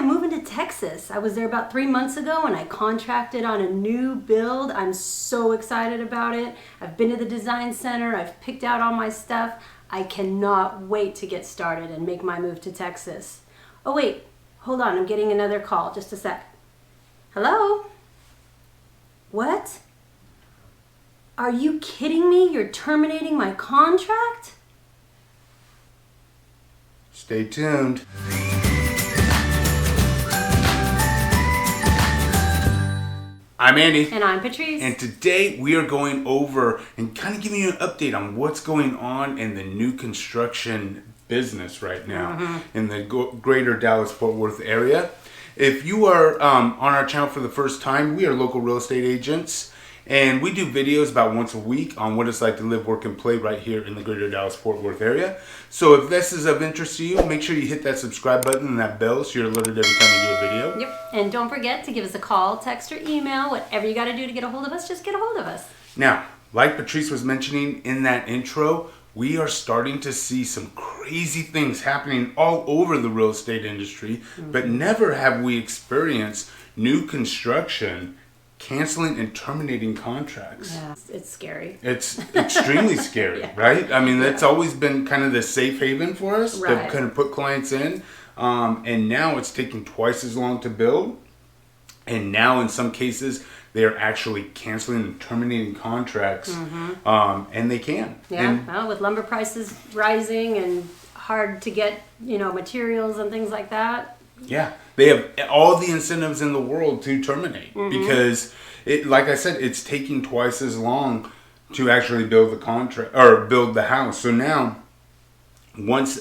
I'm moving to Texas. I was there about 3 months ago and I contracted on a new build. I'm so excited about it. I've been to the design center. I've picked out all my stuff. I cannot wait to get started and make my move to Texas. Oh wait, hold on. I'm getting another call. Just a sec. Hello? What? Are you kidding me? You're terminating my contract? Stay tuned. I'm Andy. And I'm Patrice. And today we are going over and kind of giving you an update on what's going on in the new construction business right now in the greater Dallas-Fort Worth area. If you are on our channel for the first time, we are local real estate agents. And we do videos about once a week on what it's like to live, work, and play right here in the greater Dallas-Fort Worth area. So if this is of interest to you, make sure you hit that subscribe button and that bell so you're alerted every time we do a video. Yep. And don't forget to give us a call, text, or email. Whatever you got to do to get a hold of us, just get a hold of us. Now, like Patrice was mentioning in that intro, we are starting to see some crazy things happening all over the real estate industry, but never have we experienced new construction canceling and terminating contracts. Yeah, it's scary. It's extremely scary, Yeah. right? I mean, that's always been kind of the safe haven for us to Right. kind of put clients in. And now it's taking twice as long to build. And now in some cases, they're actually canceling and terminating contracts. And they can. Yeah, And well, with lumber prices rising and hard to get, materials and things like that. yeah, they have all the incentives in the world to terminate because, like I said, it's taking twice as long to actually build the contract or build the house. So now, once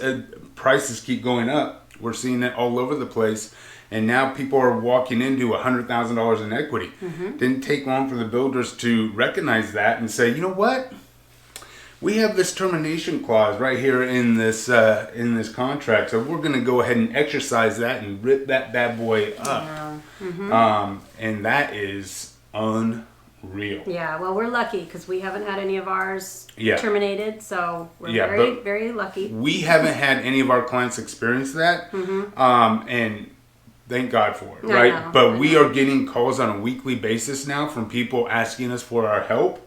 prices keep going up, we're seeing it all over the place, and now people are walking into $100,000 in equity. Didn't take long for the builders to recognize that and say, you know what? We have this termination clause right here in this contract, so we're going to go ahead and exercise that and rip that bad boy up. And that is unreal. Yeah, well, we're lucky because we haven't had any of ours Yeah. terminated, so we're Yeah, very, but very lucky. We haven't had any of our clients experience that, and thank God for it, I right? know, But I we are getting calls on a weekly basis now from people asking us for our help.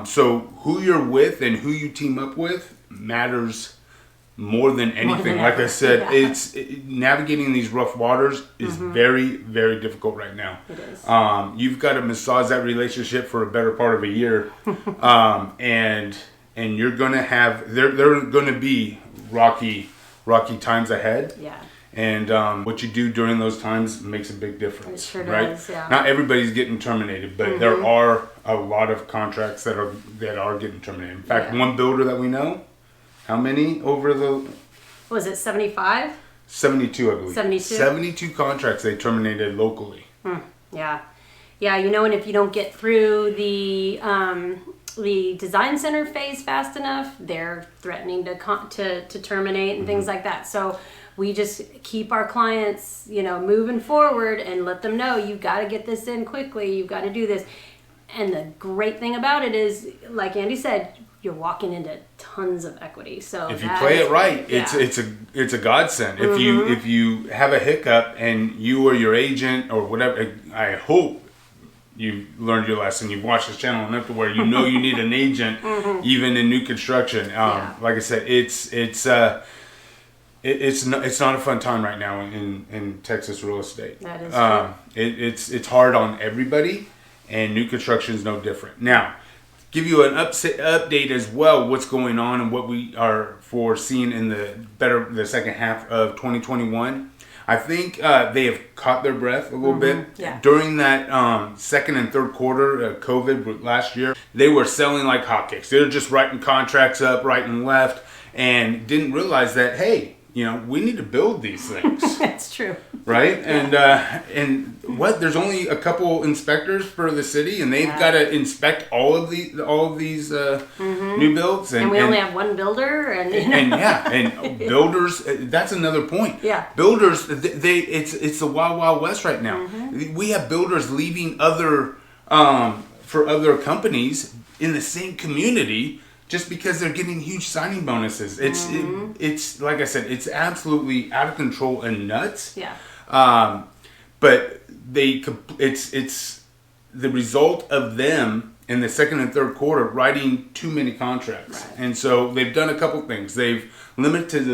So who you're with and who you team up with matters more than anything. Like I ever. said, Yeah. navigating these rough waters is very, very difficult right now. It is. You've got to massage that relationship for a better part of a year, and you're gonna have there are gonna be rocky times ahead. Yeah. And what you do during those times makes a big difference. It sure right? does, yeah. Not everybody's getting terminated, but there are a lot of contracts that are getting terminated. In fact, Yeah. one builder that we know, how many over the Was it 75? 72, I believe. 72? 72 contracts they terminated locally. Yeah. Yeah, and if you don't get through the design center phase fast enough, they're threatening to terminate and things like that. So we just keep our clients, moving forward and let them know you've got to get this in quickly. You've got to do this. And the great thing about it is, like Andy said, you're walking into tons of equity. So If you play it right, it's a godsend. If you have a hiccup and you or your agent or whatever, I hope you learned your lesson. You've watched this channel enough to where you know you need an agent, even in new construction. Like I said, it's not a fun time right now in Texas real estate. That is true. It's hard on everybody, and new construction is no different. Now, give you an update as well, what's going on and what we are foreseeing in the second half of 2021. I think they have caught their breath a little bit. Yeah. During that second and third quarter of COVID last year, they were selling like hotcakes. They were just writing contracts up right and left and didn't realize that, hey, we need to build these things. That's true. Right? And there's only a couple inspectors for the city, and they've got to inspect all of these new builds. And we only have one builder, and builders. That's another point. Yeah. Builders, it's the wild, wild west right now. We have builders leaving for other companies in the same community just because they're getting huge signing bonuses. It's like I said, it's absolutely out of control and nuts. Yeah. But it's the result of them in the second and third quarter writing too many contracts. Right. And so they've done a couple things. They've limited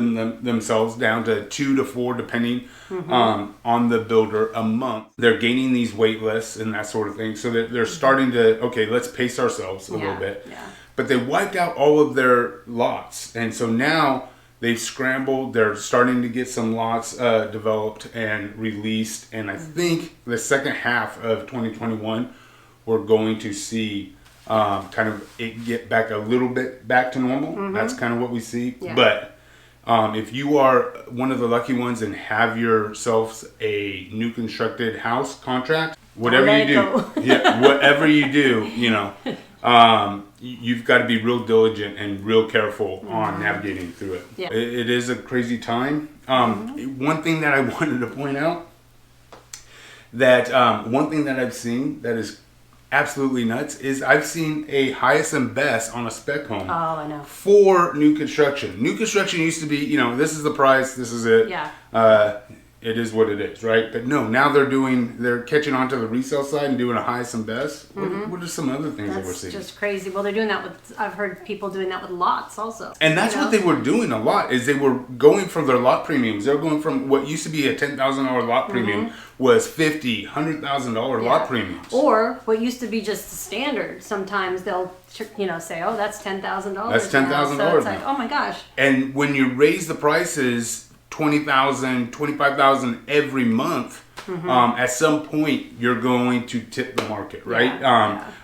themselves down to 2 to 4, depending on the builder, a month. They're gaining these wait lists and that sort of thing. So they're starting to, okay, let's pace ourselves a little bit. Yeah. But they wiped out all of their lots. And so now they've scrambled. They're starting to get some lots developed and released. And I think the second half of 2021, we're going to see kind of it get back a little bit back to normal. That's kind of what we see. Yeah. But if you are one of the lucky ones and have yourselves a new constructed house contract, whatever you do, whatever you do, you know, you've got to be real diligent and real careful on navigating through it. Yeah. It is a crazy time. One thing that I wanted to point out, that one thing that I've seen that is absolutely nuts is I've seen a highest and best on a spec home. Oh, I know. For new construction. New construction used to be, you know, this is the price, this is it. Yeah. It is what it is, right? But no, now they're catching on to the resale side and doing a highest and best. What are some other things that we're seeing? That's just crazy. Well, they're doing that with, I've heard people doing that with lots also. And that's what they were doing a lot, is they were going from their lot premiums. They were going from what used to be a $10,000 lot premium was $50,000, $100,000 lot premiums. Or what used to be just the standard. Sometimes they'll, say, oh, that's $10,000. That's $10,000 So it's like, now. oh my gosh. And when you raise the prices $20,000, $25,000 every month, at some point you're going to tip the market, right?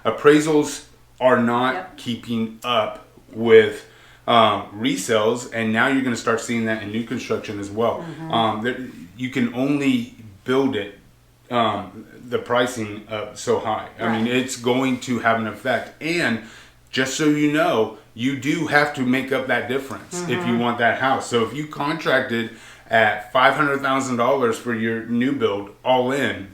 Appraisals are not keeping up with resales, and now you're going to start seeing that in new construction as well. You can only build it the pricing up so high. I mean, it's going to have an effect. And just so you know, you do have to make up that difference if you want that house. So if you contracted at $500,000 for your new build all in,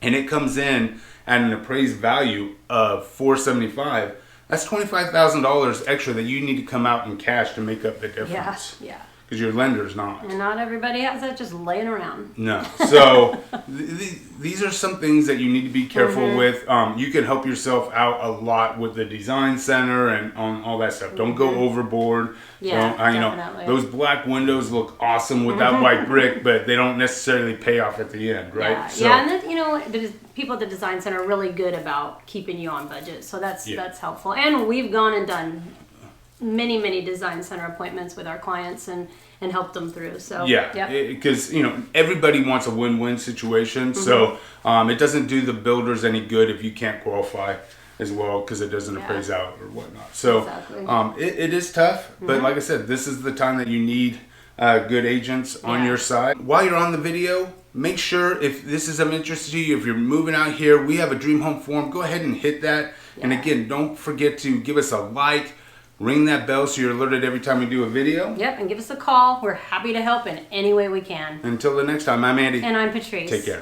and it comes in at an appraised value of $475,000, that's $25,000 extra that you need to come out in cash to make up the difference. Yeah. Because your lender's not. And not everybody has that just laying around. No. So these are some things that you need to be careful with. You can help yourself out a lot with the design center and on all that stuff. Don't go overboard. Yeah, definitely. Those black windows look awesome with that white brick, but they don't necessarily pay off at the end, right? Yeah, So, and then, the people at the design center are really good about keeping you on budget. So that's helpful. And we've gone and done many design center appointments with our clients and helped them through. So because everybody wants a win-win situation. So it doesn't do the builders any good if you can't qualify as well, because it doesn't appraise out or whatnot. So it is tough, but like I said, this is the time that you need good agents on your side. While you're on the video, make sure, if this is of interest to you, if you're moving out here, we have a dream home forum. Go ahead and hit that. And again, don't forget to give us a like. Ring that bell so you're alerted every time we do a video. Yep, and give us a call. We're happy to help in any way we can. Until the next time, I'm Andy. And I'm Patrice. Take care.